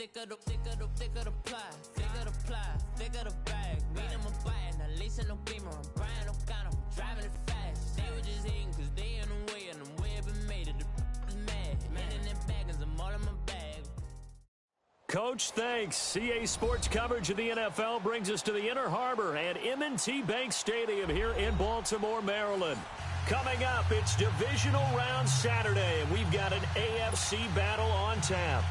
thicker the ply, thicker the bag. Mean I'm a buyer, not leasing no beamer. I'm buying no gun, I'm driving it fast. They were just hating cause they in the way, and the way I've been made it, the mad. Man in them baggins, I'm all in my bag. Coach, thanks. CA Sports coverage of the NFL brings us to the Inner Harbor at M&T Bank Stadium here in Baltimore, Maryland. Coming up, it's Divisional Round Saturday, and we've got an AFC battle on tap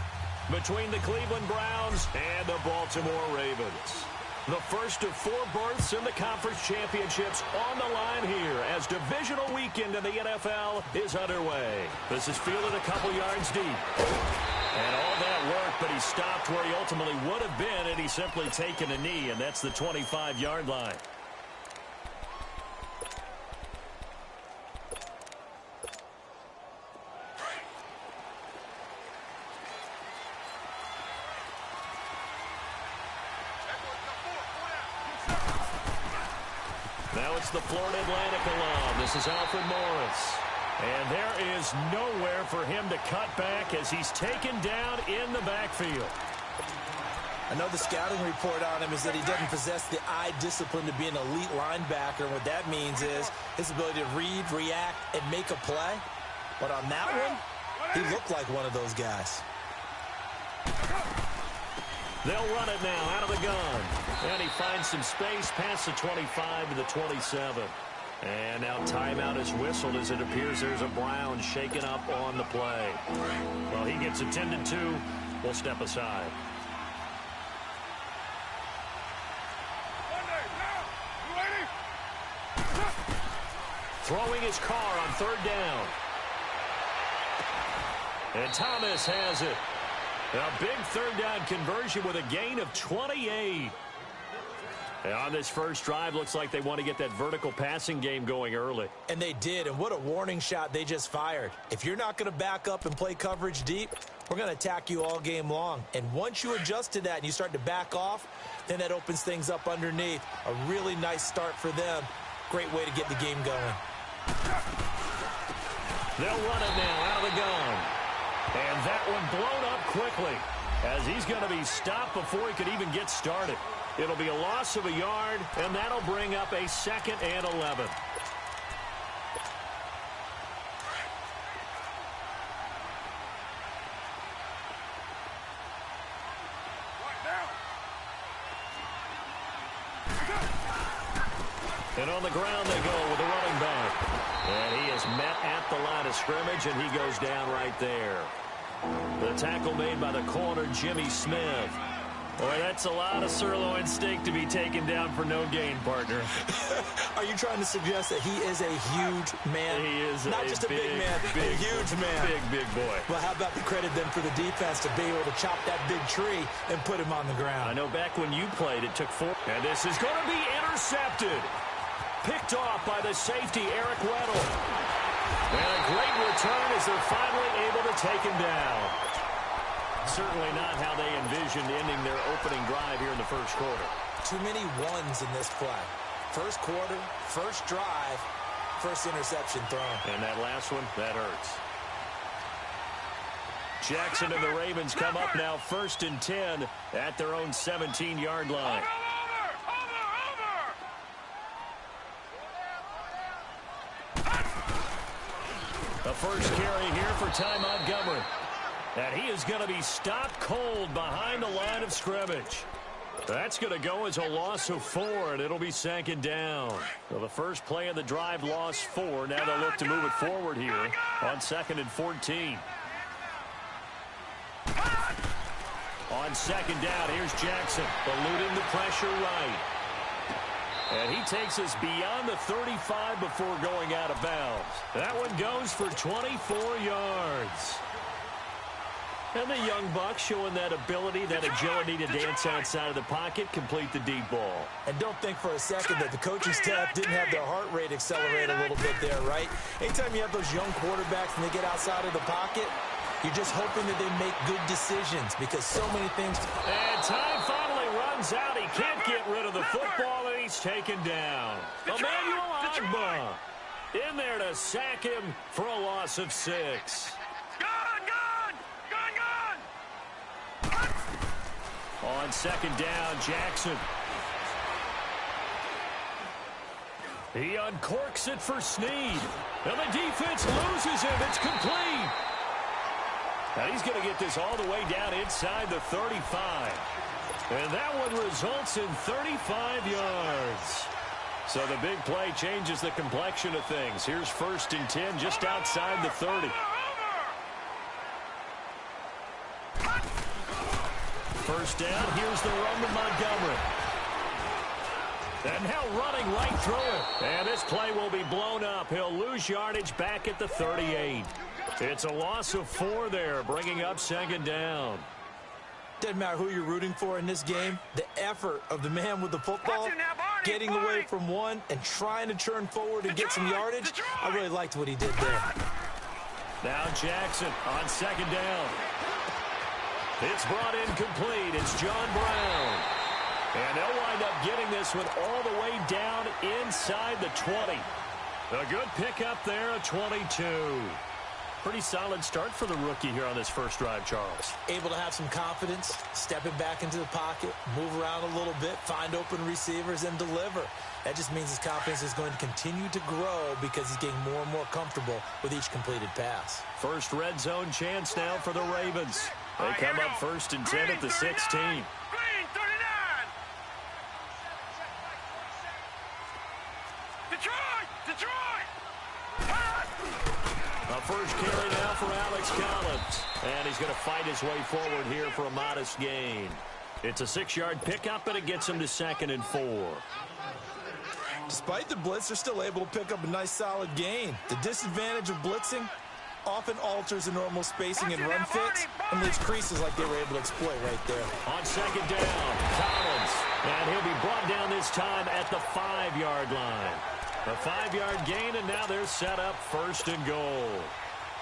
between the Cleveland Browns and the Baltimore Ravens. The first of 4 berths in the conference championships on the line here as divisional weekend in the NFL is underway. This is fielded a couple yards deep. And all that work, but he stopped where he ultimately would have been had he simply taken a knee, and that's the 25-yard line. Now it's the Florida Atlantic alum. This is Alfred Morris. And there is nowhere for him to cut back as he's taken down in the backfield. I know the scouting report on him is that he doesn't possess the eye discipline to be an elite linebacker. What that means is his ability to read, react, and make a play. But on that one, he looked like one of those guys. They'll run it now out of the gun. And he finds some space past the 25 to the 27. And now timeout is whistled as it appears there's a Brown shaken up on the play. Well, he gets attended to. We'll step aside. Throwing his car on 3rd down. And Thomas has it. A big 3rd down conversion with a gain of 28. And on this first drive, looks like they want to get that vertical passing game going early. And they did, and what a warning shot they just fired. If you're not going to back up and play coverage deep, we're going to attack you all game long. And once you adjust to that and you start to back off, then that opens things up underneath. A really nice start for them. Great way to get the game going. They'll run it now out of the gun. And that one blown up quickly as he's going to be stopped before he could even get started. It'll be a loss of a yard, and that'll bring up a 2nd and 11. And on the ground they go with the running back. And he is met at the line of scrimmage, and he goes down right there. The tackle made by the corner, Jimmy Smith. Boy, that's a lot of sirloin steak to be taken down for no gain, partner. Are you trying to suggest that he is a huge man? He is not just a big man, a huge man. Big boy. Well, how about the credit then for the defense to be able to chop that big tree and put him on the ground? I know back when you played, it took 4. And this is going to be intercepted. Picked off by the safety, Eric Weddle. And a great return as they're finally able to take him down. Certainly not how they envisioned ending their opening drive here in the first quarter. Too many ones in this play. First quarter, first drive, first interception thrown. And that last one, that hurts. Jackson and the Ravens come up now 1st and 10 at their own 17-yard line. The first carry here for Ty Montgomery. And he is going to be stopped cold behind the line of scrimmage. That's going to go as a loss of 4, and it'll be 2nd down. So the first play of the drive lost 4. Now they'll look to move it forward here on 2nd and 14. On 2nd down, here's Jackson, eluding the pressure right. And he takes us beyond the 35 before going out of bounds. That one goes for 24 yards. And the young buck showing that ability, that agility to dance outside of the pocket, complete the deep ball. And don't think for a second that the coaching staff didn't have their heart rate accelerate a little bit there, right? Anytime you have those young quarterbacks and they get outside of the pocket, you're just hoping that they make good decisions because so many things. And time finally runs out. He can't get rid of the football, and he's taken down. Emmanuel Agba in there to sack him for a loss of 6. On second down, Jackson. He uncorks it for Snead. And the defense loses him. It's complete. Now he's going to get this all the way down inside the 35. And that one results in 35 yards. So the big play changes the complexion of things. Here's 1st and 10 just outside the 30. First down, here's the run to Montgomery. And now running right through it. And this play will be blown up. He'll lose yardage back at the 38. It's a loss of 4 there, bringing up 2nd down. Doesn't matter who you're rooting for in this game. The effort of the man with the football, getting away from one and trying to turn forward and get some yardage, I really liked what he did there. Now Jackson on 2nd down. It's brought in complete. It's John Brown. And they'll wind up getting this one all the way down inside the 20. A good pickup there, a 22. Pretty solid start for the rookie here on this first drive, Charles. Able to have some confidence, stepping back into the pocket, move around a little bit, find open receivers, and deliver. That just means his confidence is going to continue to grow because he's getting more and more comfortable with each completed pass. First red zone chance now for the Ravens. They come up 1st and 10 at the 16. A first carry now for Alex Collins. And he's going to fight his way forward here for a modest gain. It's a 6-yard pickup, and it gets him to 2nd and 4. Despite the blitz, they're still able to pick up a nice, solid gain. The disadvantage of blitzing often alters the normal spacing and run fits and leaves creases like they were able to exploit right there. On 2nd down, Collins. And he'll be brought down this time at the 5-yard line. A 5-yard gain, and now they're set up 1st and goal.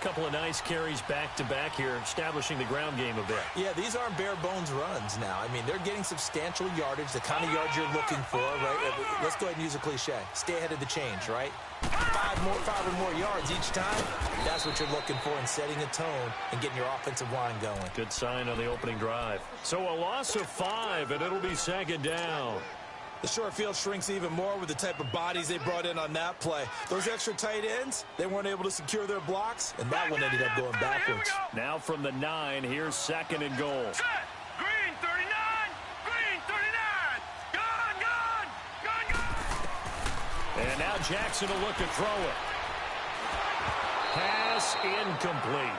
Couple of nice carries back-to-back here, establishing the ground game a bit. Yeah, these aren't bare-bones runs now. I mean, they're getting substantial yardage, the kind of yards you're looking for, right? Let's go ahead and use a cliche. Stay ahead of the change, right? 5 or more yards each time. That's what you're looking for in setting a tone and getting your offensive line going. Good sign on the opening drive. So a loss of 5, and it'll be 2nd down. The short field shrinks even more with the type of bodies they brought in on that play. Those extra tight ends, they weren't able to secure their blocks, and that one ended up going backwards. Now from the 9, here's 2nd and goal. Set. Green 39. Green 39. Gun. And now Jackson will look to throw it. Pass incomplete.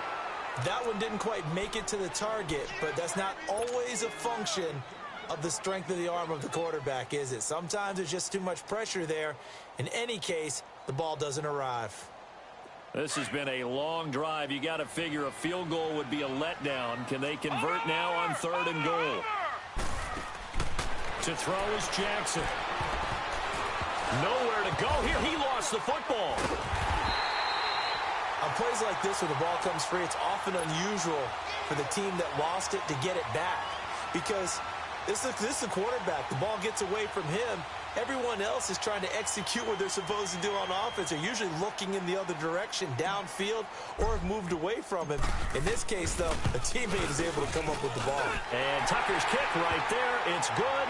That one didn't quite make it to the target, but that's not always a function of the strength of the arm of the quarterback, is it? Sometimes there's just too much pressure there. In any case, the ball doesn't arrive. This has been a long drive. You got to figure a field goal would be a letdown. Can they convert now on 3rd and goal? To throw is Jackson. Nowhere to go here. He lost the football. On plays like this where the ball comes free, it's often unusual for the team that lost it to get it back. Because this is the quarterback. The ball gets away from him. Everyone else is trying to execute what they're supposed to do on offense. They're usually looking in the other direction, downfield, or have moved away from him. In this case, though, a teammate is able to come up with the ball. And Tucker's kick right there. It's good.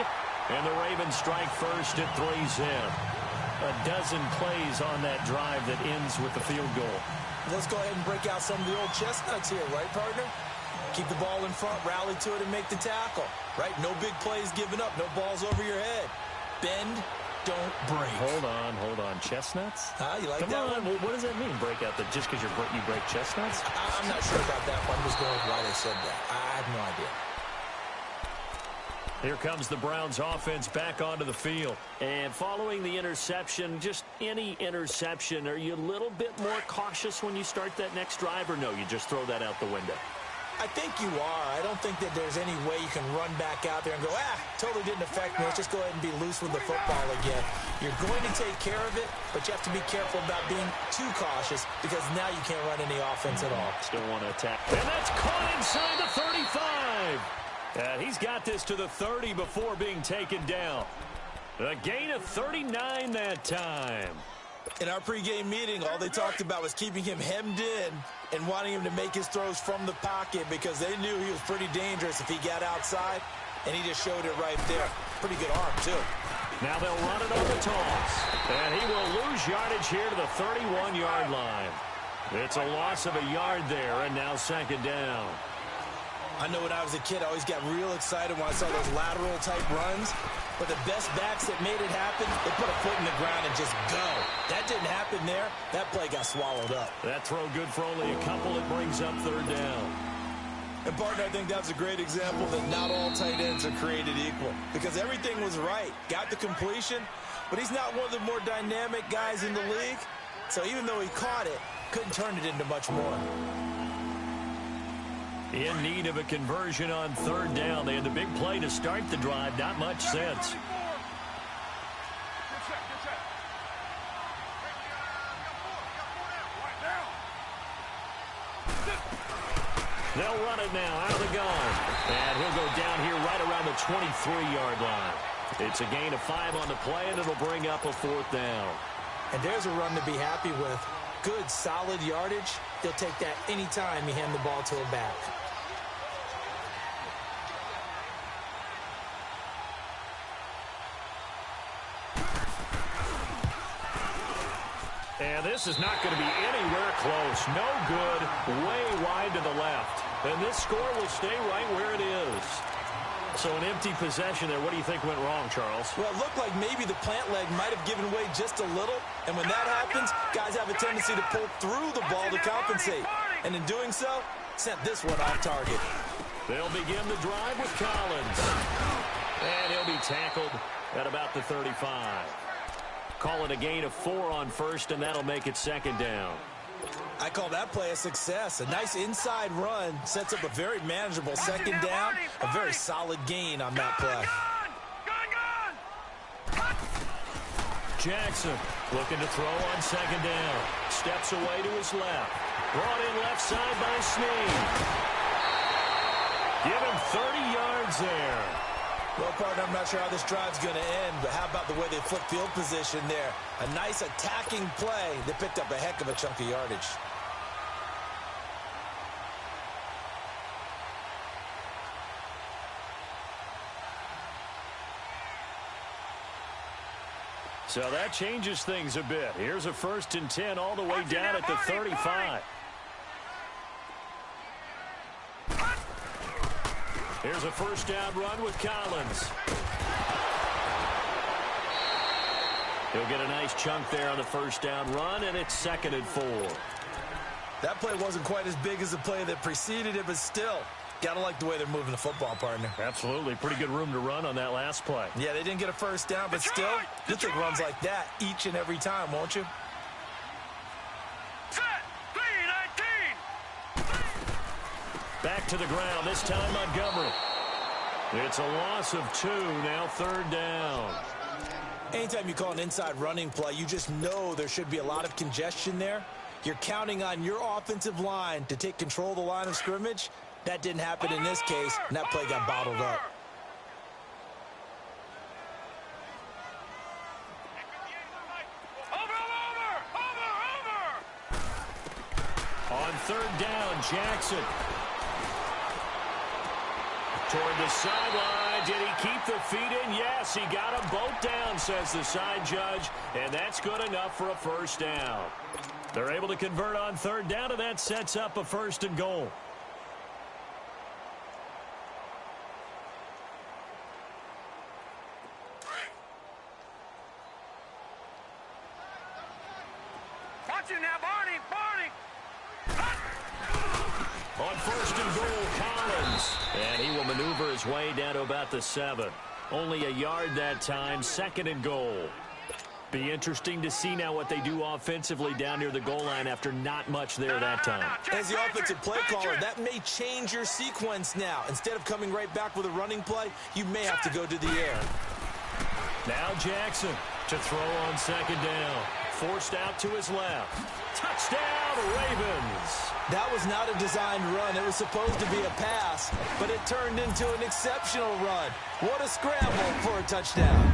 And the Ravens strike first at 3-zip. A dozen plays on that drive that ends with the field goal. Let's go ahead and break out some of the old chestnuts here, right, partner? Keep the ball in front, rally to it, and make the tackle, right? No big plays given up, no balls over your head. Bend, don't break. Hold on. Chestnuts? You like Come that on. one? What does that mean, break out? Just because you break chestnuts? I'm not sure about that one. I'm just going with why they said that. I have no idea. Here comes the Browns offense back onto the field. And following the interception, just any interception, are you a little bit more cautious when you start that next drive, or no, you just throw that out the window? I think you are. I don't think that there's any way you can run back out there and go, totally didn't affect me. Let's just go ahead and be loose with the football again. You're going to take care of it, but you have to be careful about being too cautious because now you can't run any offense at all. Still want to attack. And that's caught inside the 35. He's got this to the 30 before being taken down. A gain of 39 that time. In our pregame meeting, all they talked about was keeping him hemmed in and wanting him to make his throws from the pocket because they knew he was pretty dangerous if he got outside. and he just showed it right there. Pretty good arm, too. Now they'll run it on the toss. And he will lose yardage here to the 31-yard line. It's a loss of a yard there, and now second down. I know when I was a kid, I always got real excited when I saw those lateral-type runs. But the best backs that made it happen, they put a foot in the ground and just go. That didn't happen there. That play got swallowed up. That throw good for only a couple. It brings up third down. And, partner, I think that's a great example that not all tight ends are created equal. Because everything was right. Got the completion, but he's not one of the more dynamic guys in the league. So even though he caught it, couldn't turn it into much more. In need of a conversion on third down. They had the big play to start the drive. Not much sense. They'll run it now out of the gun. And he'll go down here right around the 23-yard line. It's a gain of 5 on the play, and it'll bring up a fourth down. And there's a run to be happy with. Good, solid yardage. He'll take that anytime you hand the ball to a back. And this is not going to be anywhere close. No good. Way wide to the left. And this score will stay right where it is. So an empty possession there. What do you think went wrong, Charles? Well, it looked like maybe the plant leg might have given way just a little. And when that happens, guys have a tendency to pull through the ball to compensate. And in doing so, sent this one off target. They'll begin the drive with Collins. And he'll be tackled at about the 35. Call it a gain of 4 on first, and that'll make it second down. I call that play a success. A nice inside run sets up a very manageable second down. A very solid gain on that play. Jackson looking to throw on second down. Steps away to his left. Brought in left side by Snead. Give him 30 yards there. Well, partner, I'm not sure how this drive's going to end, but how about the way they flip field position there? A nice attacking play that picked up a heck of a chunk of yardage. So that changes things a bit. Here's a 1st and 10 all the way down at the 35. Here's a first down run with Collins. He'll get a nice chunk there on the first down run, and it's 2nd and 4. That play wasn't quite as big as the play that preceded it, but still, got to like the way they're moving the football, partner. Absolutely. Pretty good room to run on that last play. Yeah, they didn't get a first down, but still, you'll take runs like that each and every time, won't you? Back to the ground, this time Montgomery. It's a loss of 2, now 3rd down. Anytime you call an inside running play, you just know there should be a lot of congestion there. You're counting on your offensive line to take control of the line of scrimmage. That didn't happen in this case, and that play got bottled up. On 3rd down, Jackson. Toward the sideline. Did he keep the feet in? Yes, he got them both down, says the side judge. And that's good enough for a first down. They're able to convert on 3rd down, and that sets up a 1st and goal. Watch it now, Barney! On 1st and goal, Collins. And he will maneuver his way down to about the 7. Only a yard that time, 2nd and goal. Be interesting to see now what they do offensively down near the goal line after not much there that time. As the offensive play caller, that may change your sequence now. Instead of coming right back with a running play, you may have to go to the air. Now Jackson to throw on 2nd down. Forced out to his left. Touchdown, Ravens. That was not a designed run. It was supposed to be a pass, but it turned into an exceptional run. What a scramble for a touchdown.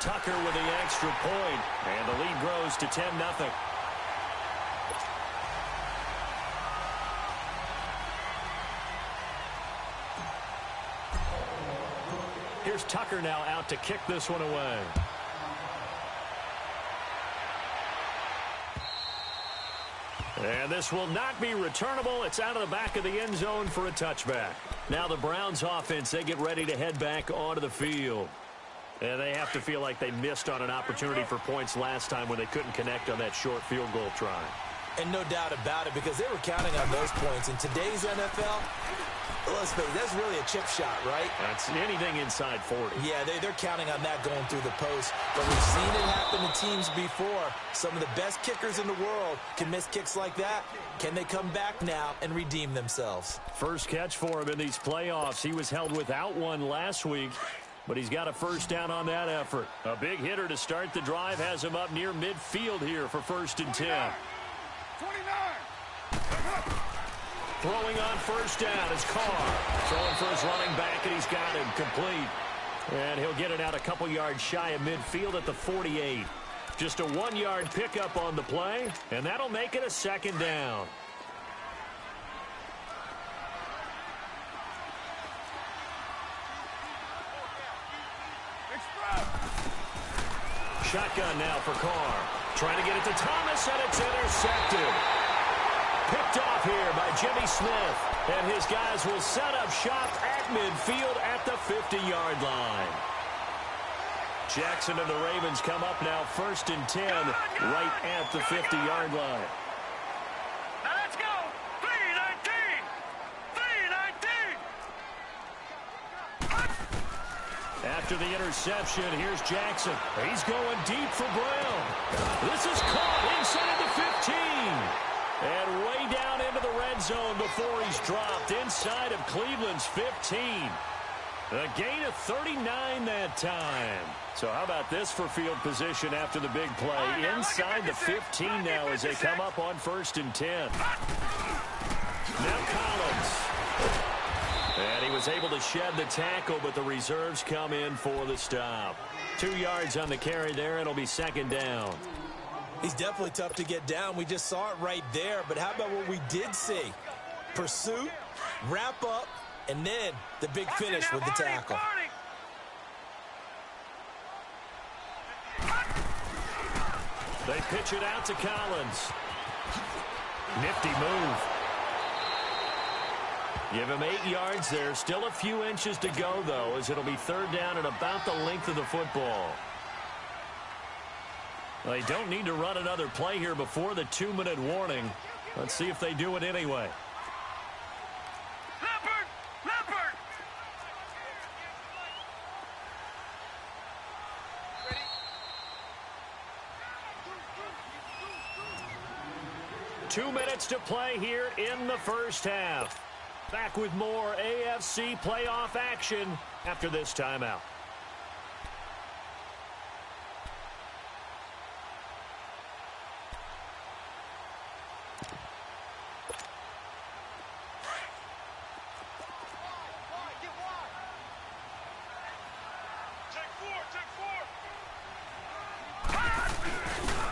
Tucker with the extra point, and the lead grows to 10-0. Here's Tucker now out to kick this one away. And this will not be returnable. It's out of the back of the end zone for a touchback. Now the Browns offense, they get ready to head back onto the field. And they have to feel like they missed on an opportunity for points last time when they couldn't connect on that short field goal try. And no doubt about it, because they were counting on those points. In today's NFL, let's face it, that's really a chip shot, right? That's anything inside 40. Yeah, they're counting on that going through the post. But we've seen it happen to teams before. Some of the best kickers in the world can miss kicks like that. Can they come back now and redeem themselves? First catch for him in these playoffs. He was held without one last week, but he's got a first down on that effort. A big hitter to start the drive has him up near midfield here for 1st and 10. 29. Throwing on first down is Carr. Throwing for his running back, and he's got him complete. And he'll get it out a couple yards shy of midfield at the 48. Just a 1-yard pickup on the play, and that'll make it a 2nd down. Shotgun now for Carr. Trying to get it to Thomas, and it's intercepted. Picked off here by Jimmy Smith. And his guys will set up shop at midfield at the 50-yard line. Jackson and the Ravens come up now 1st and 10 right at the 50-yard line. Now let's go. 319. 319. After the interception, here's Jackson. He's going deep for Brown. This is caught inside the 15. And way down into the red zone before he's dropped inside of Cleveland's 15. A gain of 39 that time. So how about this for field position after the big play? Inside the 15 now as they come up on 1st and 10. Now Collins. And he was able to shed the tackle, but the reserves come in for the stop. 2 yards on the carry there. It'll be 2nd down. He's definitely tough to get down. We just saw it right there. But how about what we did see? Pursuit, wrap up, and then the big finish with the tackle. They pitch it out to Collins. Nifty move. Give him 8 yards there. Still a few inches to go, though, as it'll be 3rd down and about the length of the football. They don't need to run another play here before the 2-minute warning. Let's see if they do it anyway. Leopard! Leopard! Ready? 2 minutes to play here in the first half. Back with more AFC playoff action after this timeout.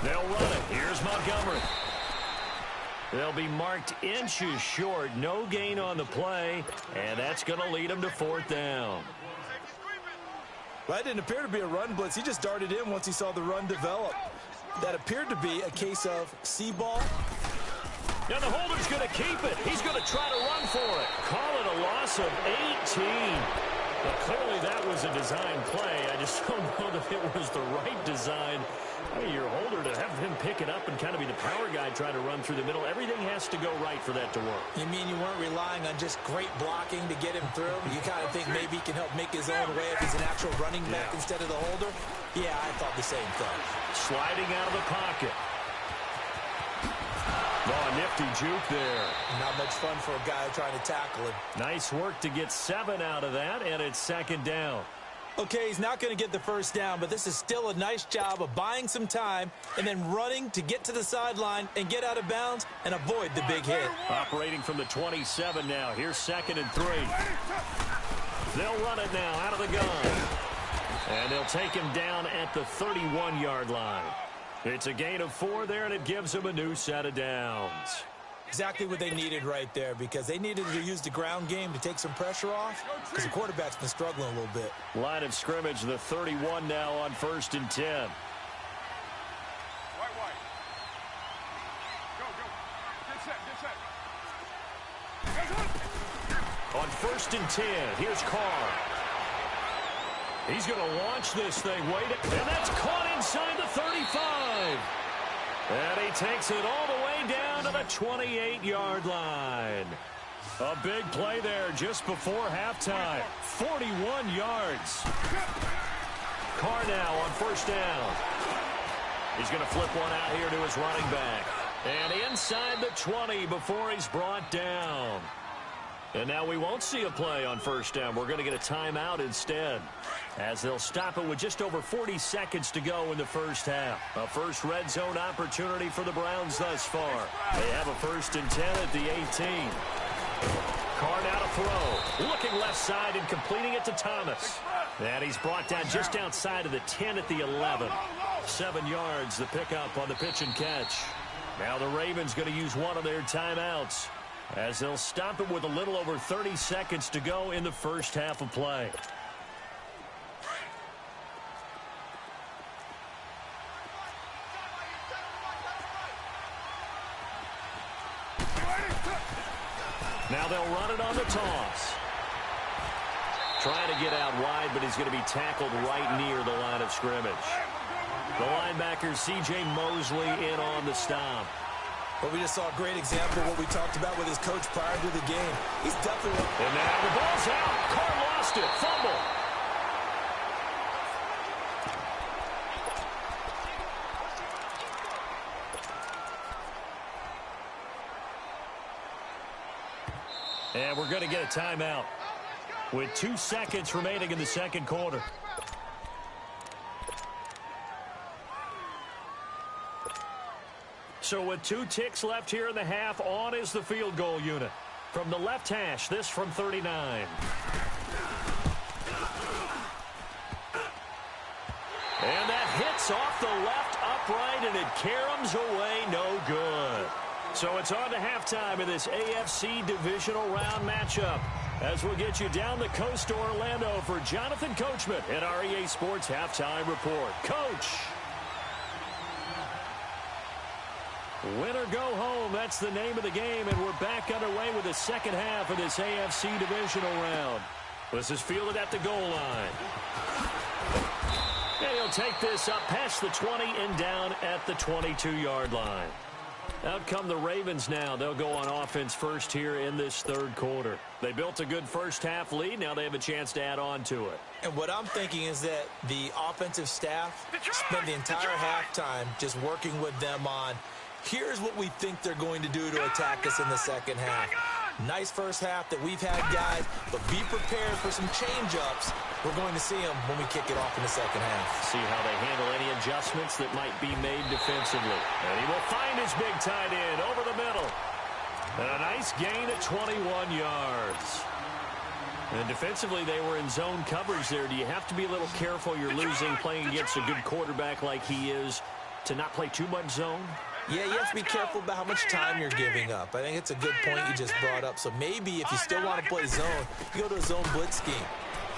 They'll run it. Here's Montgomery. They'll be marked inches short. No gain on the play, and that's going to lead them to 4th down. Well, that didn't appear to be a run blitz. He just darted in once he saw the run develop. That appeared to be a case of see-ball. Now the holder's going to keep it. He's going to try to run for it. Call it a loss of 18. Well, clearly that was a design play. I just don't know that it was the right design. I mean, your holder to have him pick it up and kind of be the power guy trying to run through the middle. Everything has to go right for that to work. You mean you weren't relying on just great blocking to get him through? You kind of think maybe he can help make his own way if he's an actual running back instead of the holder? Yeah, I thought the same thing. Sliding out of the pocket. Oh, nifty juke there. Not much fun for a guy trying to tackle him. Nice work to get 7 out of that, and it's 2nd down. Okay, he's not going to get the first down, but this is still a nice job of buying some time and then running to get to the sideline and get out of bounds and avoid the big hit. Operating from the 27 now. Here's 2nd and 3. They'll run it now out of the gun. And they'll take him down at the 31-yard line. It's a gain of 4 there, and it gives him a new set of downs. Exactly what they needed right there, because they needed to use the ground game to take some pressure off, because the quarterback's been struggling a little bit. Line of scrimmage, the 31 now on 1st and 10. Wide. Go. Get set. On 1st and 10, here's Carr. He's going to launch this thing. And that's caught inside the 35. And he takes it all the way down to the 28-yard line. A big play there just before halftime. 41 yards. Carr now on 1st down. He's going to flip one out here to his running back. And inside the 20 before he's brought down. And now we won't see a play on 1st down. We're going to get a timeout instead, as they'll stop it with just over 40 seconds to go in the first half. A first red zone opportunity for the Browns thus far. They have a 1st and 10 at the 18. Carr now to throw. Looking left side and completing it to Thomas. And he's brought down just outside of the 10 at the 11. 7 yards, the pickup on the pitch and catch. Now the Ravens going to use one of their timeouts, as they'll stop it with a little over 30 seconds to go in the first half of play. Now they'll run it on the toss. Trying to get out wide, but he's going to be tackled right near the line of scrimmage. The linebacker, C.J. Mosley, in on the stop. But we just saw a great example of what we talked about with his coach prior to the game. He's definitely... And now the ball's out. Carr lost it. Fumble. And we're going to get a timeout with 2 seconds remaining in the second quarter. So with 2 ticks left here in the half, on is the field goal unit. From the left hash, this from 39. And that hits off the left upright, and it caroms away, no good. So it's on to halftime in this AFC divisional round matchup, as we'll get you down the coast to Orlando for Jonathan Coachman at our EA Sports Halftime Report. Coach! Win or go home, that's the name of the game, and we're back underway with the second half of this AFC divisional round. This is fielded at the goal line. And he'll take this up past the 20 and down at the 22-yard line. Out come the Ravens now. They'll go on offense first here in this third quarter. They built a good first half lead. Now they have a chance to add on to it. And what I'm thinking is that the offensive staff spend the entire halftime just working with them on, here's what we think they're going to do to attack us in the second half. Nice first half that we've had, guys, but be prepared for some change-ups. We're going to see them when we kick it off in the second half. See how they handle any adjustments that might be made defensively. And he will find his big tight end over the middle. And a nice gain at 21 yards. And defensively, they were in zone coverage there. Do you have to be a little careful? You're losing playing against a good quarterback like he is to not play too much zone? Yeah, you have to be careful about how much time you're giving up. I think it's a good point you just brought up. So maybe if you still want to play zone, you go to a zone blitz scheme,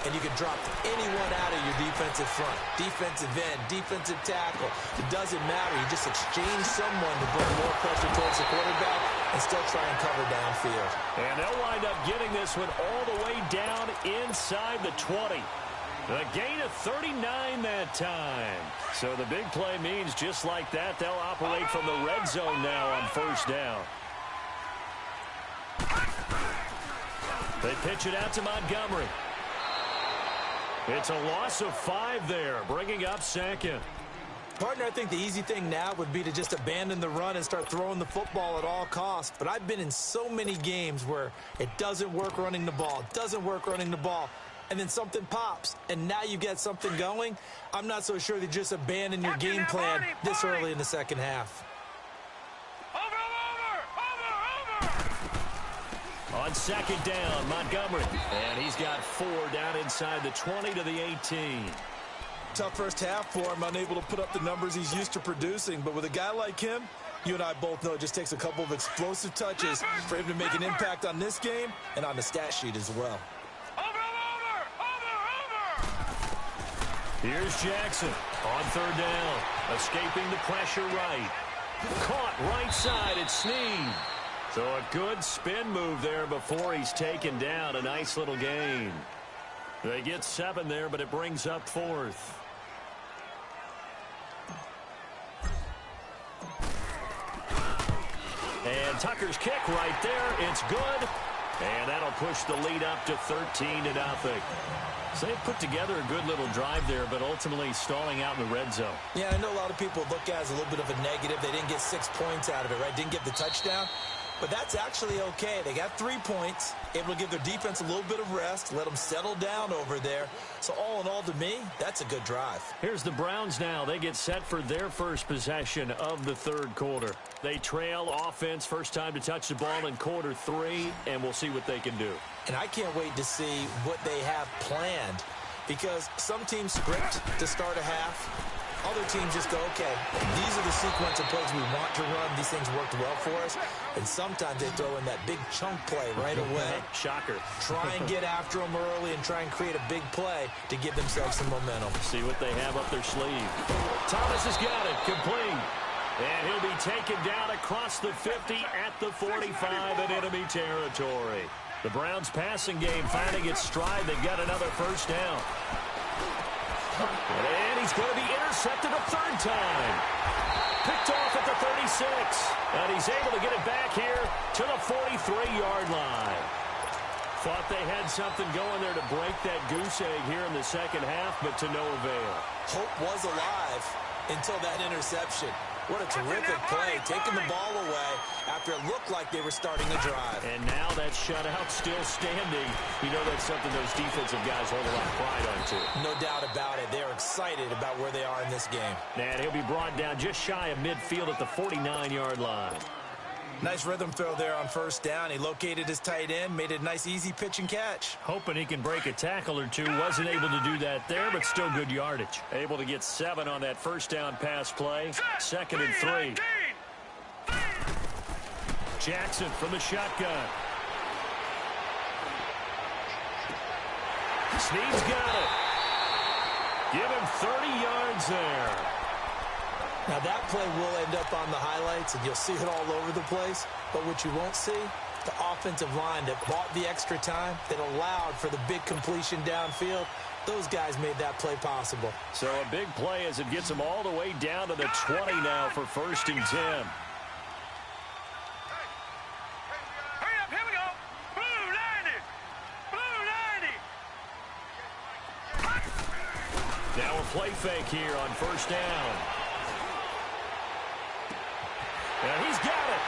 and you can drop anyone out of your defensive front, defensive end, defensive tackle. It doesn't matter. You just exchange someone to bring more pressure towards the quarterback and still try and cover downfield. And they'll wind up getting this one all the way down inside the 20. A gain of 39 that time. So the big play means just like that, they'll operate from the red zone now on first down. They pitch it out to Montgomery. It's a loss of 5 there, bringing up second. Partner, I think the easy thing now would be to just abandon the run and start throwing the football at all costs. But I've been in so many games where it doesn't work running the ball, and then something pops, and now you get something going. I'm not so sure that you just abandon your game plan this early in the second half. On second down, Montgomery. And he's got 4 down inside the 20 to the 18. Tough first half for him, unable to put up the numbers he's used to producing. But with a guy like him, You and I both know it just takes a couple of explosive touches for him to make an impact on this game and on the stat sheet as well. Here's Jackson on third down. Escaping the pressure right. Caught right side at Snead. So a good spin move there before he's taken down. A nice little gain. They get 7 there, but it brings up 4th. And Tucker's kick right there. It's good. And that'll push the lead up to 13-0. So they put together a good little drive there, but ultimately stalling out in the red zone. Yeah, I know a lot of people look at it as a little bit of a negative. They didn't get 6 points out of it, right? Didn't get the touchdown. But that's actually okay. They got 3 points, able to give their defense a little bit of rest, let them settle down over there. So all in all, to me, that's a good drive. Here's the Browns now. They get set for their first possession of the third quarter. They trail offense, first time to touch the ball in quarter 3, and we'll see what they can do. And I can't wait to see what they have planned, because some teams script to start a half. Other teams just go, okay, these are the sequence of plays we want to run. These things worked well for us. And sometimes they throw in that big chunk play right away. Shocker. Try and get after them early and try and create a big play to give themselves some momentum. See what they have up their sleeve. Thomas has got it. Complete. And he'll be taken down across the 50 at the 45 in enemy territory. The Browns passing game finding its stride. They've got another first down. And he's going to be intercepted a third time. Picked off at the 36. And he's able to get it back here to the 43-yard line. Thought they had something going there to break that goose egg here in the second half, but to no avail. Hope was alive until that interception. What a terrific play, taking the ball away after it looked like they were starting a drive. And now that shutout still standing. You know that's something those defensive guys hold a lot of pride on, too. No doubt about it. They're excited about where they are in this game. And he'll be brought down just shy of midfield at the 49-yard line. Nice rhythm throw there on first down. He located his tight end, made it a nice, easy pitch and catch. Hoping he can break a tackle or two. Wasn't able to do that there, but still good yardage. Able to get 7 on that first down pass play. 2nd and 3. Jackson from the shotgun. Snead's got it. Give him 30 yards there. Now, that play will end up on the highlights, and you'll see it all over the place. But what you won't see, the offensive line that bought the extra time, that allowed for the big completion downfield, those guys made that play possible. So a big play as it gets them all the way down to the 20 now for 1st and 10. Hurry up, here we go. Blue 90. Blue 90. Now a play fake here on first down. And he's got it.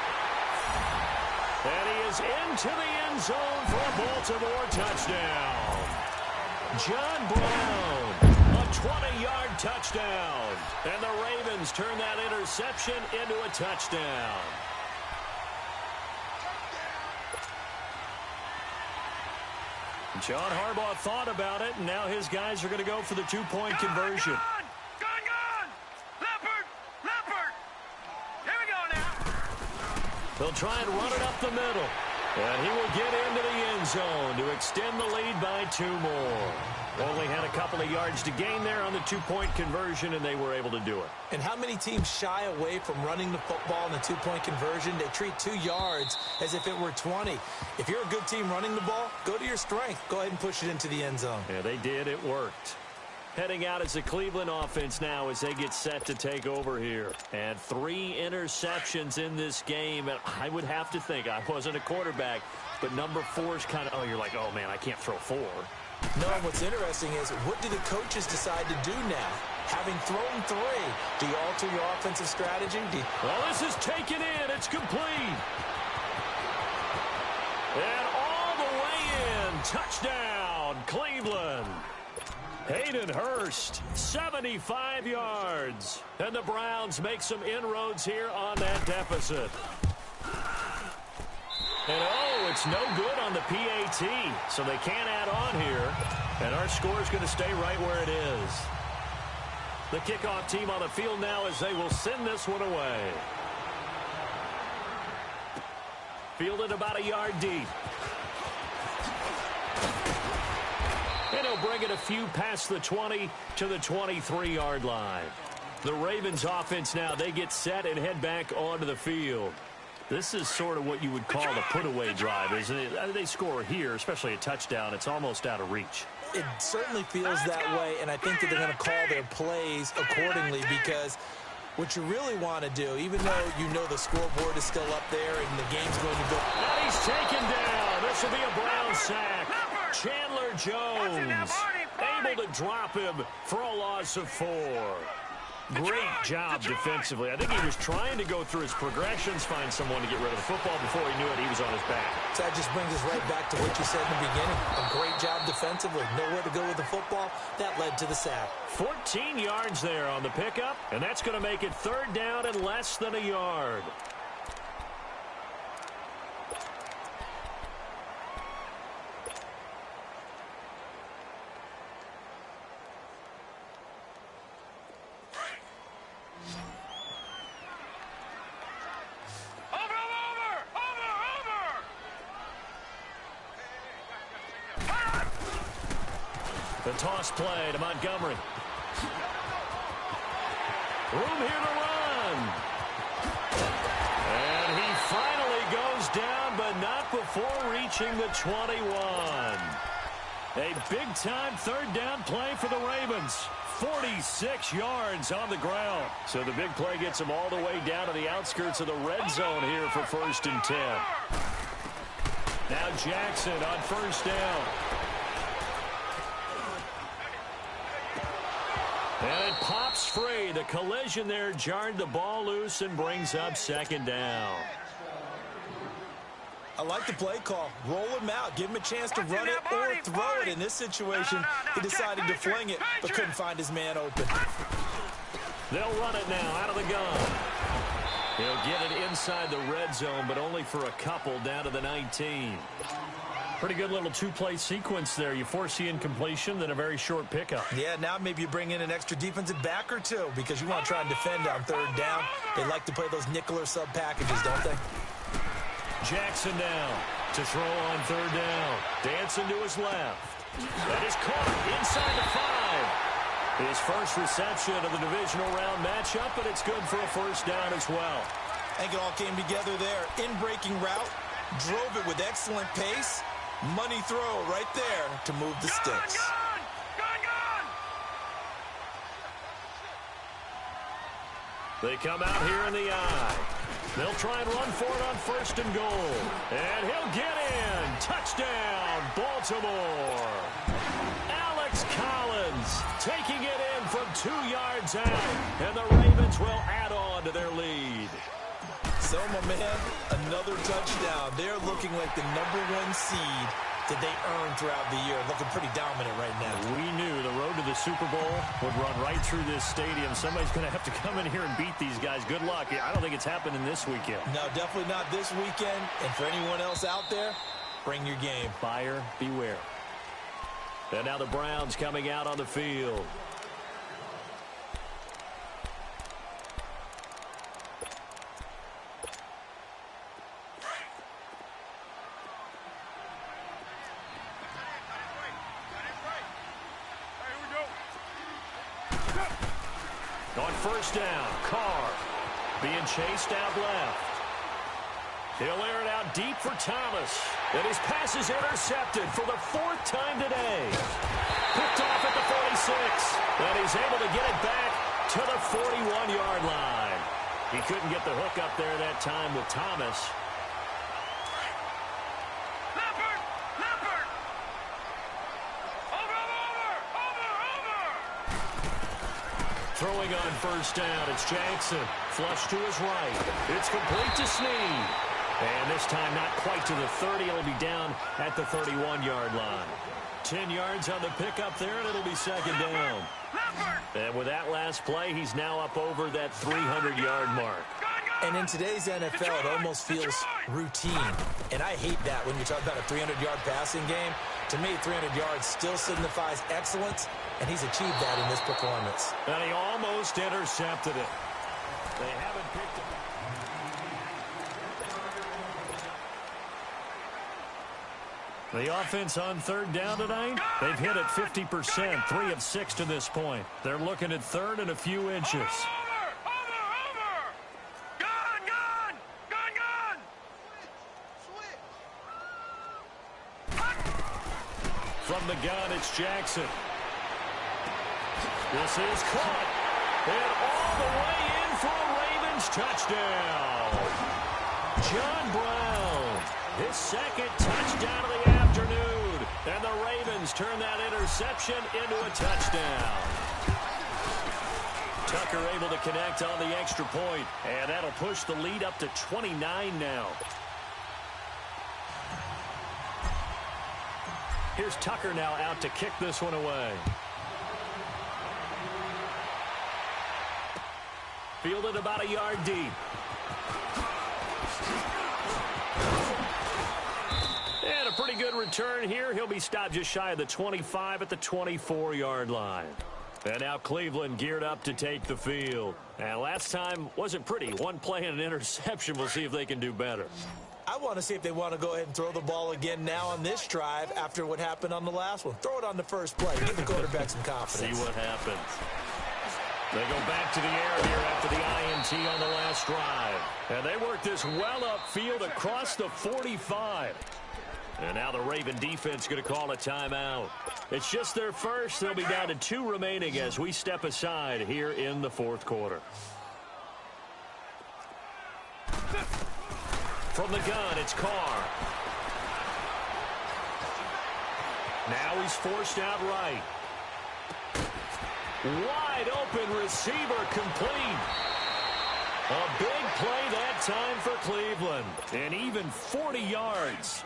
And he is into the end zone for a Baltimore touchdown. John Brown, a 20-yard touchdown. And the Ravens turn that interception into a touchdown. John Harbaugh thought about it, and now his guys are going to go for the 2-point conversion. Gone. Leopard. Here we go now. They'll try and run it up the middle. And he will get into the end zone to extend the lead by 2 more. Only had a couple of yards to gain there on the 2-point conversion, and they were able to do it. And how many teams shy away from running the football in a 2-point conversion? They treat 2 yards as if it were 20. If you're a good team running the ball, go to your strength. Go ahead and push it into the end zone. Yeah, they did. It worked. Heading out as the Cleveland offense now as they get set to take over here. And 3 interceptions in this game. And I would have to think, I wasn't a quarterback, but number 4 is kind of, oh, you're like, oh, man, I can't throw 4. No, what's interesting is, what do the coaches decide to do now? Having thrown 3, do you alter your offensive strategy? Well, this is taken in. It's complete. And all the way in. Touchdown, Cleveland. Hayden Hurst, 75 yards. And the Browns make some inroads here on that deficit. And, oh, it's no good on the PAT, so they can't add on here. And our score is going to stay right where it is. The kickoff team on the field now as they will send this one away. Fielded about a yard deep. And he'll bring it a few past the 20 to the 23-yard line. The Ravens offense now, they get set and head back onto the field. This is sort of what you would call the put-away drive, isn't it? They score here, especially a touchdown. It's almost out of reach. It certainly feels that way, and I think that they're going to call their plays accordingly because what you really want to do, even though you know the scoreboard is still up there and the game's going to go. And he's taken down. This will be a Brown sack. Chandler Jones able to drop him for a loss of 4. Great job defensively. I think he was trying to go through his progressions, find someone to get rid of the football. Before he knew it, he was on his back. So that just brings us right back to what you said in the beginning. A great job defensively. Nowhere to go with the football. That led to the sack. 14 yards there on the pickup, and that's going to make it 3rd down and less than a yard. The toss play to Montgomery. Room here to run. And he finally goes down, but not before reaching the 21. A big-time 3rd down play for the Ravens. 46 yards on the ground. So the big play gets him all the way down to the outskirts of the red zone here for 1st and 10. Now Jackson on 1st down. And it pops free. The collision there jarred the ball loose and brings up 2nd down. I like the play call. Roll him out. Give him a chance to run it or throw it. In this situation, he decided to fling it, but couldn't find his man open. They'll run it now out of the gun. He'll get it inside the red zone, but only for a couple down to the 19. Pretty good little 2-play sequence there. You force the incompletion, then a very short pickup. Yeah, now maybe you bring in an extra defensive back or two because you want to try and defend on 3rd down. They like to play those nickel or sub packages, don't they? Jackson down to throw on 3rd down. Dancing to his left. That is caught inside the 5. His first reception of the divisional round matchup, but it's good for a 1st down as well. I think it all came together there. In-breaking route, drove it with excellent pace. Money throw right there to move the sticks. They come out here in the eye. They'll try and run for it on 1st and goal. And he'll get in. Touchdown, Baltimore. Alex Collins taking it in from 2 yards out. And the Ravens will add on to their lead. So, my man, another touchdown. They're looking like the #1 seed that they earned throughout the year. Looking pretty dominant right now. We knew the road to the Super Bowl would run right through this stadium. Somebody's going to have to come in here and beat these guys. Good luck. I don't think it's happening this weekend. No, definitely not this weekend. And for anyone else out there, bring your game. Buyer beware. And now the Browns coming out on the field. On 1st down, Carr being chased out left. He'll air it out deep for Thomas. And his pass is intercepted for the 4th time today. Picked off at the 46. And he's able to get it back to the 41-yard line. He couldn't get the hook up there that time with Thomas. Throwing on 1st down, it's Jackson. Flush to his right. It's complete to Snead. And this time not quite to the 30. It'll be down at the 31-yard line. 10 yards on the pickup there, and it'll be 2nd down. And with that last play, he's now up over that 300-yard mark. And in today's NFL, it almost feels routine. And I hate that when you talk about a 300-yard passing game. To me, 300 yards still signifies excellence, and he's achieved that in this performance. And he almost intercepted it. They haven't picked it. The offense on third down tonight, they've hit it 50%, 3 of 6 to this point. They're looking at third and a few inches. Over! Gun! From the gun, it's Jackson. This is caught. And all the way in for a Ravens touchdown. John Brown, his second touchdown of the afternoon. And the Ravens turn that interception into a touchdown. Tucker able to connect on the extra point. And that'll push the lead up to 29 now. Here's Tucker now out to kick this one away. Fielded about a yard deep. And a pretty good return here. He'll be stopped just shy of the 25 at the 24-yard line. And now Cleveland geared up to take the field. And last time wasn't pretty. One play and an interception. We'll see if they can do better. I want to see if they want to go ahead and throw the ball again now on this drive after what happened on the last one. Throw it on the first play. Give the quarterback some confidence. See what happens. They go back to the air here after the INT on the last drive. And they work this well upfield across the 45. And now the Raven defense going to call a timeout. It's just their first. They'll be down to 2 remaining as we step aside here in the fourth quarter. From the gun, it's Carr. Now he's forced out right. Wide open receiver complete. A big play that time for Cleveland. And even 40 yards.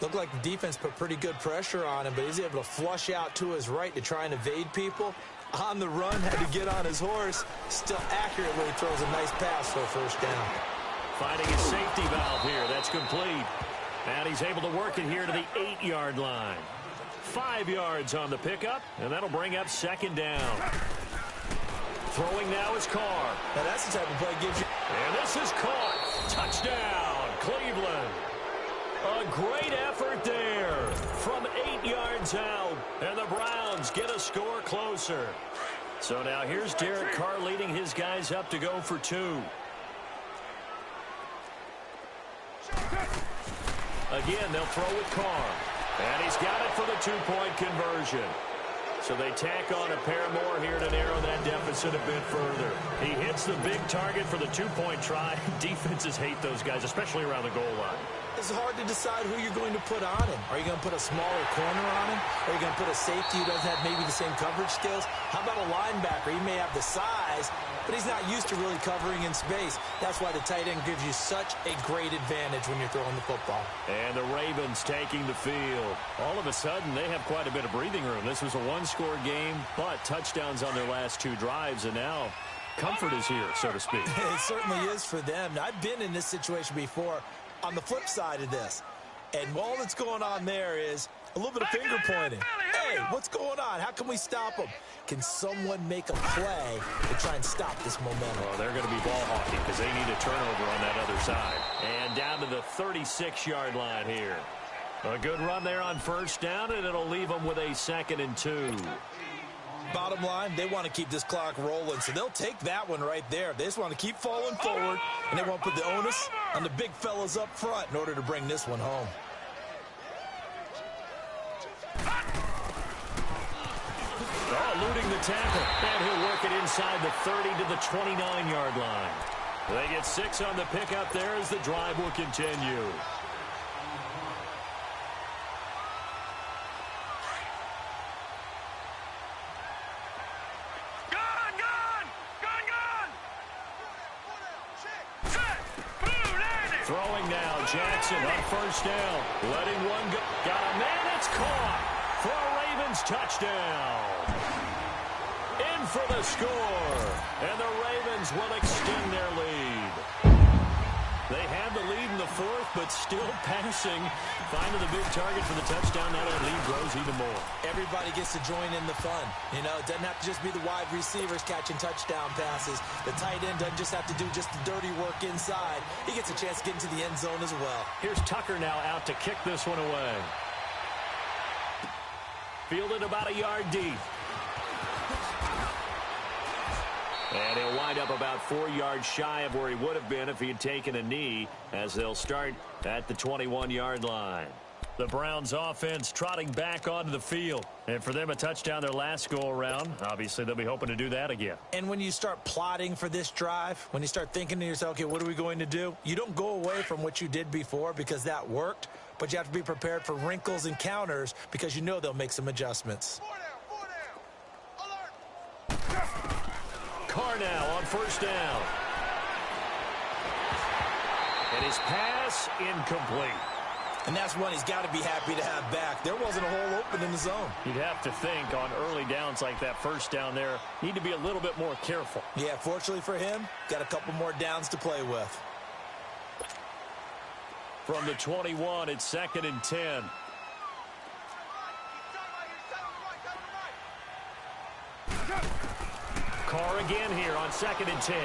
Looked like the defense put pretty good pressure on him, but he's able to flush out to his right to try and evade people. On the run, had to get on his horse. Still accurately throws a nice pass for a first down. Finding his safety valve here. That's complete. And he's able to work it here to the 8-yard line. 5 yards on the pickup, and that'll bring up second down. Throwing now is Carr. Now that's the type of play gives you. And this is caught. Touchdown, Cleveland. A great effort there from 8 yards out. And the Browns get a score closer. So now here's Derek Carr leading his guys up to go for 2. Again, they'll throw with Carr. And he's got it for the 2-point conversion. So they tack on a pair more here to narrow that deficit a bit further. He hits the big target for the 2-point try. Defenses hate those guys, especially around the goal line. It's hard to decide who you're going to put on him. Are you going to put a smaller corner on him? Are you going to put a safety who doesn't have maybe the same coverage skills? How about a linebacker? He may have the size, but he's not used to really covering in space. That's why the tight end gives you such a great advantage when you're throwing the football. And the Ravens taking the field. All of a sudden, they have quite a bit of breathing room. This was a one-score game, but touchdowns on their last 2 drives, and now comfort is here, so to speak. It certainly is for them. Now, I've been in this situation before on the flip side of this, and all that's going on there is a little bit of finger pointing. Hey, what's going on? How can we stop them? Can someone make a play to try and stop this momentum? Well, they're going to be ball hawking because they need a turnover on that other side. And down to the 36-yard line here. A good run there on first down, and it'll leave them with a 2nd and 2. Bottom line, they want to keep this clock rolling, so they'll take that one right there. They just want to keep falling forward, and they won't put the onus on the big fellas up front in order to bring this one home. Eluding the tackle, and he'll work it inside the 30 to the 29-yard line. They get 6 on the pickup there as the drive will continue. Throwing now, Jackson on first down. Letting one go. Got a man, it's caught for a Ravens touchdown. In for the score. And the Ravens will extend their lead. They have the lead in the 4th, but still passing. Finding the big target for the touchdown. Now that lead grows even more. Everybody gets to join in the fun. You know, it doesn't have to just be the wide receivers catching touchdown passes. The tight end doesn't just have to do just the dirty work inside. He gets a chance to get into the end zone as well. Here's Tucker now out to kick this one away. fielded about a yard deep. And he'll wind up about 4 yards shy of where he would have been if he had taken a knee, as they'll start at the 21-yard line. The Browns offense trotting back onto the field. And for them, a touchdown their last go-around. Obviously, they'll be hoping to do that again. And when you start plotting for this drive, when you start thinking to yourself, okay, what are we going to do? You don't go away from what you did before because that worked, but you have to be prepared for wrinkles and counters because you know they'll make some adjustments. Carr now on first down. And his pass incomplete. And that's one he's got to be happy to have back. There wasn't a hole open in the zone. You'd have to think on early downs like that first down there, need to be a little bit more careful. Yeah, fortunately for him, got a couple more downs to play with. From the 21, it's 2nd and 10. Carr again here on 2nd and 10.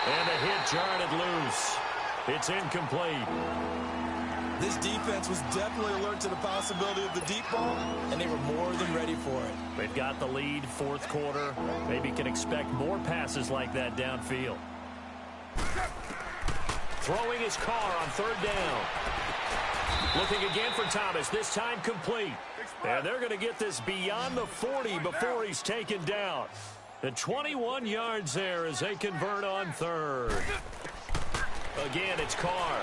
And the hit jarred it loose. It's incomplete. This defense was definitely alert to the possibility of the deep ball, and they were more than ready for it. They've got the lead, fourth quarter. Maybe can expect more passes like that downfield. Throwing his Carr on 3rd down. Looking again for Thomas, this time complete. And they're going to get this beyond the 40 before he's taken down. The 21 yards there as they convert on 3rd. Again, it's Carr.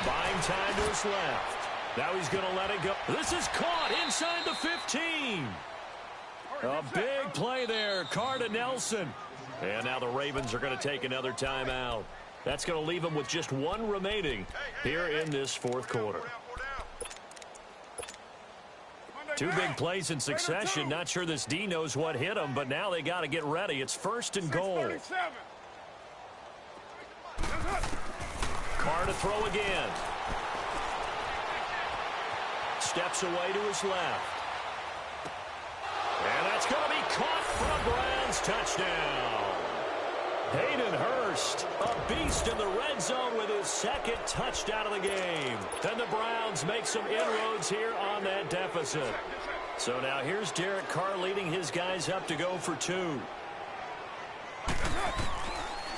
Buying time to his left. Now he's going to let it go. This is caught inside the 15. A big play there. Carr to Nelson. And now the Ravens are going to take another timeout. That's going to leave them with just 1 remaining here in this 4th quarter. 2 big plays in succession. Not sure this D knows what hit him, but now they got to get ready. It's 1st and goal. Carr to throw again. Steps away to his left. And that's going to be caught for a Browns touchdown. Hayden Hurst, a beast in the red zone with his 2nd touchdown of the game. Then the Browns make some inroads here on that deficit. So now here's Derek Carr leading his guys up to go for 2.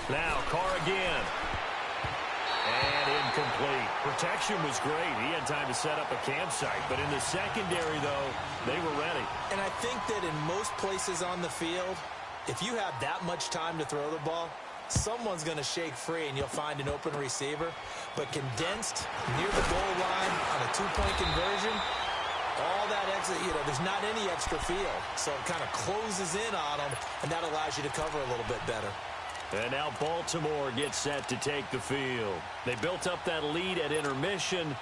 Now Carr again. And incomplete. Protection was great. He had time to set up a campsite. But in the secondary, though, they were ready. And I think that in most places on the field, if you have that much time to throw the ball, someone's going to shake free and you'll find an open receiver. But condensed near the goal line on a 2-point conversion, all that exit, there's not any extra field. So it kind of closes in on them, and that allows you to cover a little bit better. And now Baltimore gets set to take the field. They built up that lead at intermission,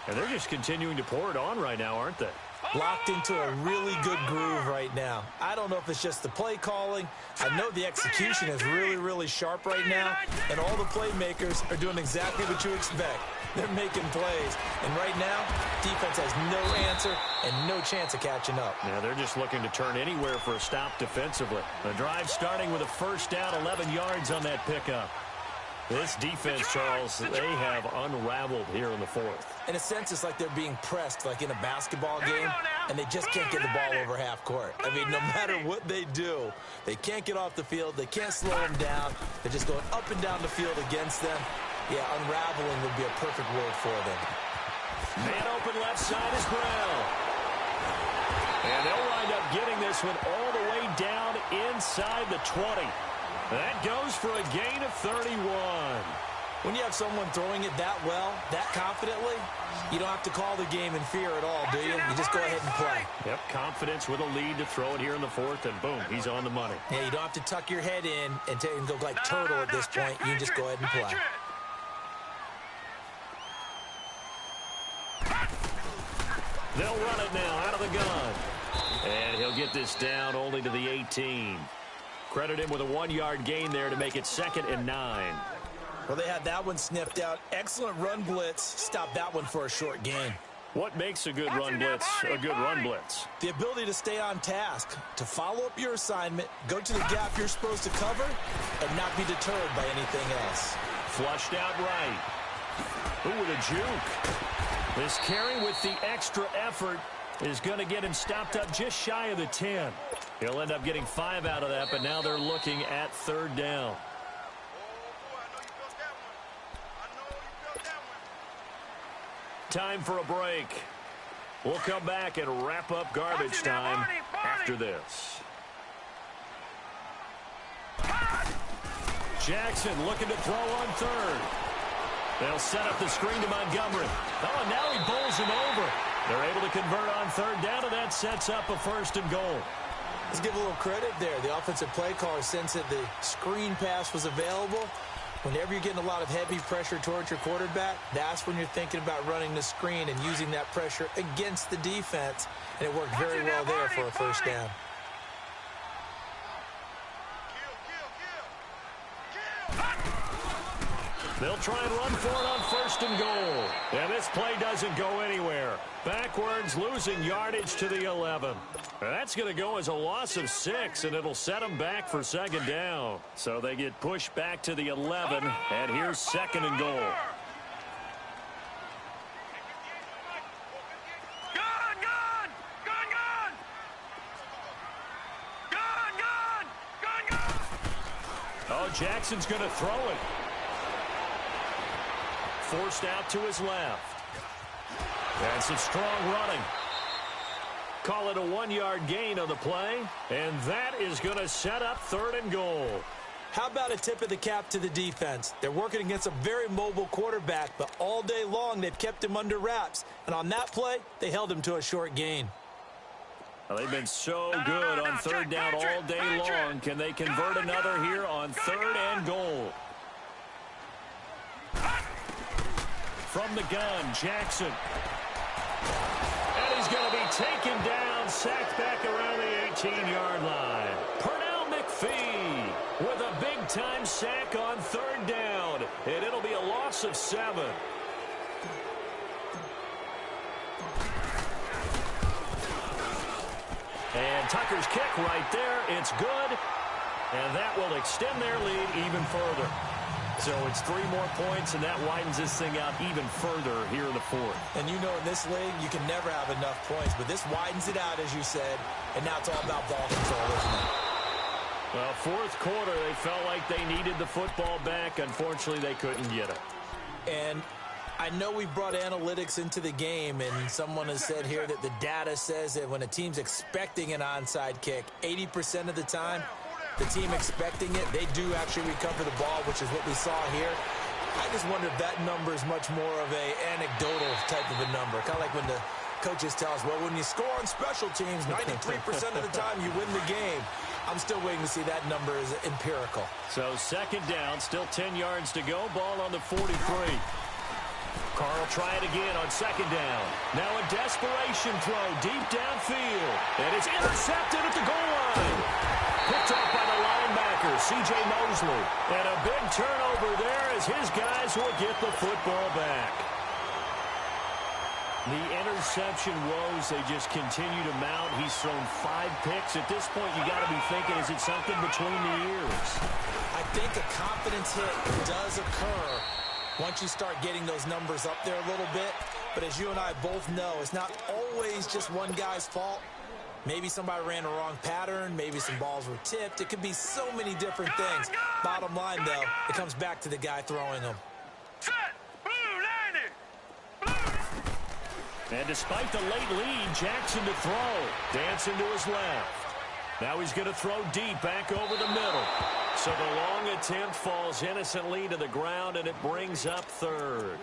and they're just continuing to pour it on right now, aren't they? Locked into a really good groove right now. I don't know if it's just the play calling. I know the execution is really, really sharp right now, and all the playmakers are doing exactly what you expect. They're making plays, and right now, defense has no answer and no chance of catching up. Yeah, they're just looking to turn anywhere for a stop defensively. The drive starting with a first down, 11 yards on that pickup. This defense, Charles, they have unraveled here in the 4th. In a sense, it's like they're being pressed like in a basketball game, and they just can't get the ball over half court. I mean, no matter what they do, they can't get off the field. They can't slow them down. They're just going up and down the field against them. Yeah, unraveling would be a perfect word for them. Man open left side is Brown. And they'll wind up getting this one all the way down inside the 20. That goes for a gain of 31. When you have someone throwing it that well, that confidently, you don't have to call the game in fear at all, do you? You just go ahead and play. Yep, confidence with a lead to throw it here in the 4th, and boom, he's on the money. Yeah, you don't have to tuck your head in and go like turtle at this point. You just go ahead and play. They'll run it now out of the gun. And he'll get this down only to the 18. Credit him with a 1-yard gain there to make it 2nd and 9. Well, they had that one sniffed out. Excellent run blitz. Stop that one for a short gain. What makes a good run blitz a good run blitz? The ability to stay on task, to follow up your assignment, go to the gap you're supposed to cover, and not be deterred by anything else. Flushed out right. Ooh, with a juke. This carry with the extra effort is going to get him stopped up just shy of the 10. He'll end up getting 5 out of that, but now they're looking at 3rd down. Time for a break. We'll come back and wrap up garbage time after this. Jackson looking to throw on 3rd. They'll set up the screen to Montgomery. Oh, and now he bowls him over. They're able to convert on 3rd down, and that sets up a 1st and goal. Let's give a little credit there. The offensive play caller sensed that the screen pass was available. Whenever you're getting a lot of heavy pressure towards your quarterback, that's when you're thinking about running the screen and using that pressure against the defense. And it worked very well there for a 1st down. They'll try and run for it on 1st and goal. And this play doesn't go anywhere. Backwards, losing yardage to the 11. And that's going to go as a loss of 6, and it'll set them back for 2nd down. So they get pushed back to the 11, and here's 2nd and goal. Oh, Jackson's going to throw it. Forced out to his left. And some strong running. Call it a 1-yard gain on the play. And that is going to set up 3rd and goal. How about a tip of the cap to the defense? They're working against a very mobile quarterback, but all day long they've kept him under wraps. And on that play, they held him to a short gain. Well, they've been so good on 3rd down all day long. Can they convert another here on 3rd and goal? From the gun, Jackson. And he's going to be taken down, sacked back around the 18-yard line. Pernell McPhee with a big-time sack on 3rd down. And it'll be a loss of 7. And Tucker's kick right there. It's good. And that will extend their lead even further. So it's 3 more points, and that widens this thing out even further here in the 4th. And you know in this league, you can never have enough points, but this widens it out, as you said, and now it's all about ball control, isn't it? Well, 4th quarter, they felt like they needed the football back. Unfortunately, they couldn't get it. And I know we brought analytics into the game, and someone has said here that the data says that when a team's expecting an onside kick, 80% of the time, the team expecting it, they do actually recover the ball, which is what we saw here. I just wonder if that number is much more of a anecdotal type of a number. Kind of like when the coaches tell us, well, when you score on special teams, 93% of the time you win the game. I'm still waiting to see that number is empirical. So 2nd down, still 10 yards to go. Ball on the 43. Carl try it again on 2nd down. Now a desperation throw deep downfield. And it's intercepted at the goal line. Picked off by the linebacker, C.J. Mosley. And a big turnover there as his guys will get the football back. The interception woes, they just continue to mount. He's thrown 5 picks. At this point, you got to be thinking, is it something between the ears? I think a confidence hit does occur once you start getting those numbers up there a little bit. But as you and I both know, it's not always just one guy's fault. Maybe somebody ran a wrong pattern. Maybe some balls were tipped. It could be so many different things. Bottom line, though, it comes back to the guy throwing them. And despite the late lead, Jackson to throw. Dancing to his left. Now he's going to throw deep back over the middle. So the long attempt falls innocently to the ground, and it brings up 3rd.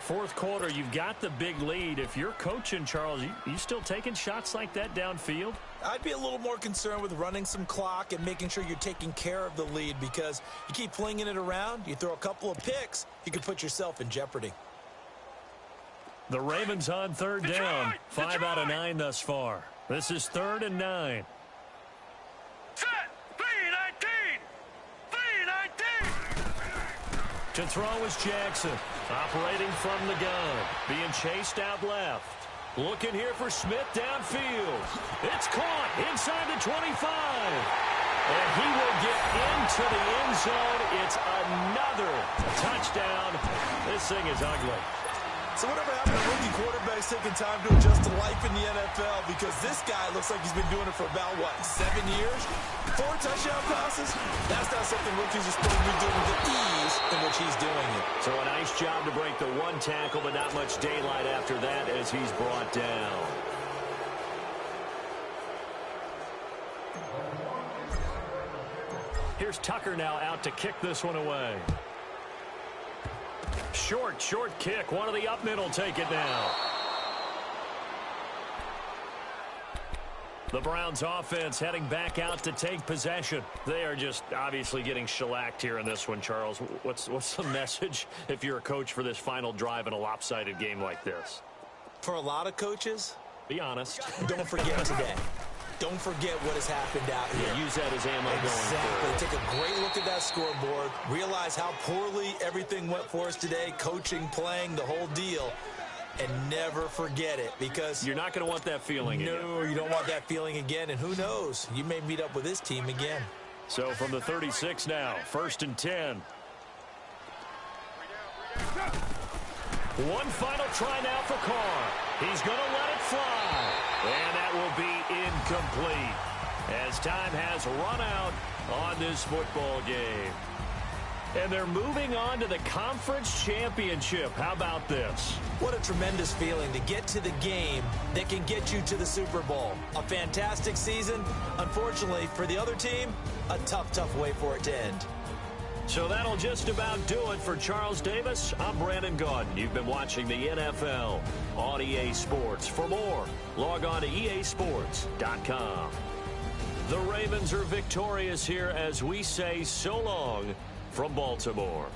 4th quarter, you've got the big lead. If you're coaching, Charles, you still taking shots like that downfield? I'd be a little more concerned with running some clock and making sure you're taking care of the lead, because you keep flinging it around, you throw a couple of picks, you can put yourself in jeopardy. The Ravens on 3rd down. 5 out of 9 thus far. This is 3rd and 9. To throw is Jackson, operating from the gun, being chased out left. Looking here for Smith downfield. It's caught inside the 25. And he will get into the end zone it's another touchdown. This thing is ugly. So whatever happened to rookie quarterbacks taking time to adjust to life in the NFL? Because this guy looks like he's been doing it for about, 7 years? 4 touchdown passes? That's not something rookies are supposed to be doing with the ease in which he's doing it. So a nice job to break the one tackle, but not much daylight after that as he's brought down. Here's Tucker now out to kick this one away. Short kick. One of the up mid will take it now. The Browns offense heading back out to take possession. They are just obviously getting shellacked here in this one, Charles. What's the message if you're a coach for this final drive in a lopsided game like this? For a lot of coaches, be honest. Don't forget today. Don't forget what has happened out here. Yeah, use that as ammo going forward. forward. Take a great look at that scoreboard. Realize how poorly everything went for us today. Coaching, playing, the whole deal. And never forget it, because you're not going to want that feeling again. No, you don't want that feeling again. And who knows? You may meet up with this team again. So from the 36 now, 1st and 10. One final try now for Carr. He's going to let it fly. And that will be incomplete as time has run out on this football game. And they're moving on to the conference championship. How about this? What a tremendous feeling to get to the game that can get you to the Super Bowl. A fantastic season. Unfortunately, for the other team, a tough way for it to end. So that'll just about do it for Charles Davis. I'm Brandon Gaudin. You've been watching the NFL on EA Sports. For more, log on to easports.com. The Ravens are victorious here as we say so long from Baltimore.